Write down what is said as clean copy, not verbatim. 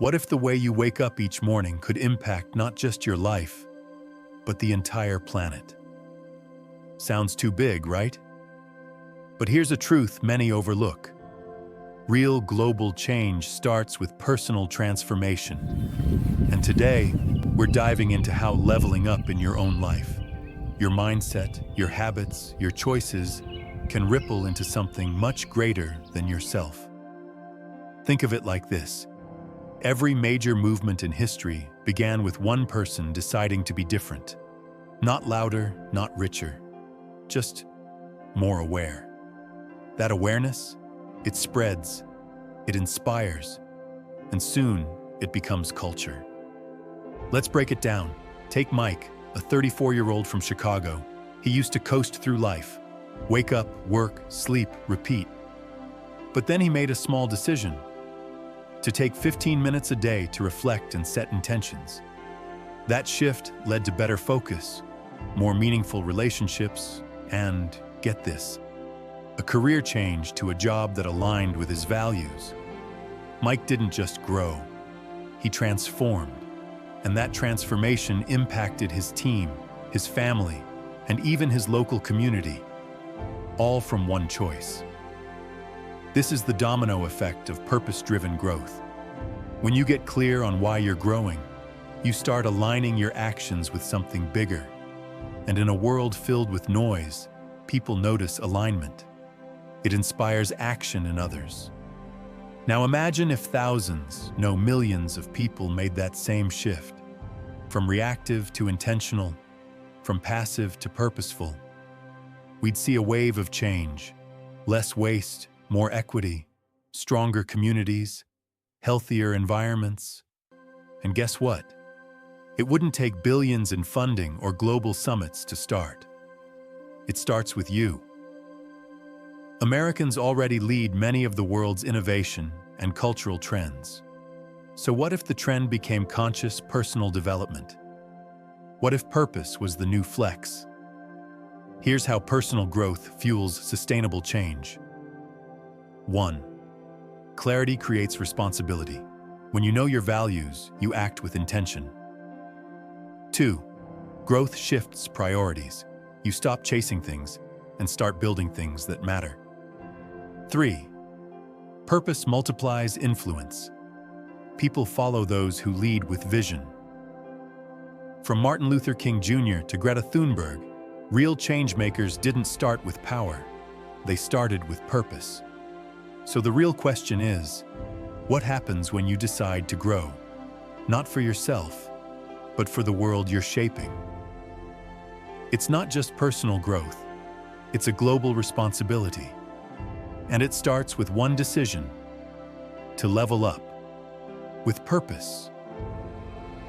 What if the way you wake up each morning could impact not just your life, but the entire planet? Sounds too big, right? But here's a truth many overlook. Real global change starts with personal transformation. And today, we're diving into how leveling up in your own life, your mindset, your habits, your choices, can ripple into something much greater than yourself. Think of it like this. Every major movement in history began with one person deciding to be different. Not louder, not richer, just more aware. That awareness, it spreads, it inspires, and soon it becomes culture. Let's break it down. Take Mike, a 34-year-old from Chicago. He used to coast through life. Wake up, work, sleep, repeat. But then he made a small decision. To take 15 minutes a day to reflect and set intentions. That shift led to better focus, more meaningful relationships, and, get this, a career change to a job that aligned with his values. Mike didn't just grow, he transformed, and that transformation impacted his team, his family, and even his local community, all from one choice. This is the domino effect of purpose-driven growth. When you get clear on why you're growing, you start aligning your actions with something bigger. And in a world filled with noise, people notice alignment. It inspires action in others. Now imagine if thousands, no millions of people made that same shift. From reactive to intentional, from passive to purposeful. We'd see a wave of change, less waste, more equity, stronger communities, healthier environments. And guess what? It wouldn't take billions in funding or global summits to start. It starts with you. Americans already lead many of the world's innovation and cultural trends. So what if the trend became conscious personal development? What if purpose was the new flex? Here's how personal growth fuels sustainable change. 1. Clarity creates responsibility. When you know your values, you act with intention. 2. Growth shifts priorities. You stop chasing things and start building things that matter. 3. Purpose multiplies influence. People follow those who lead with vision. From Martin Luther King Jr. to Greta Thunberg, real changemakers didn't start with power. They started with purpose. So the real question is, what happens when you decide to grow? Not for yourself, but for the world you're shaping. It's not just personal growth, it's a global responsibility. And it starts with one decision: to level up with purpose.